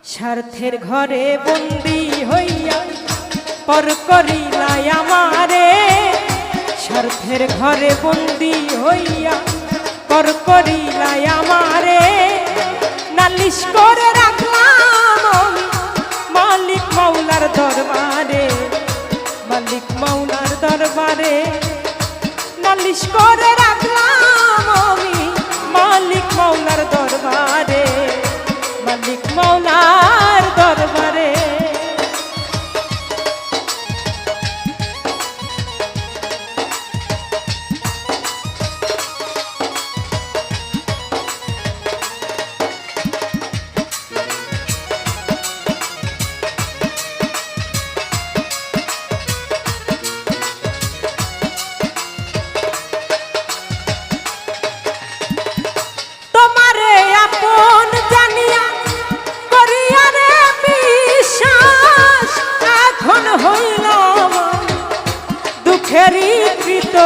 স্বার্থের ঘরে বন্দি হইয়া পর করিলাই আমারে, স্বার্থের ঘরে বন্দি হইয়া পর করিলাই আমারে, নালিশ করে রাখলাম আমি মালিক মাওলার দরবারে, মালিক মাওলার দরবারে নালিশ করে রাখলাম আমি মালিক মাওলার দরবারে, মালিক মাওলার দরবারে। দুঃখেরই কৃত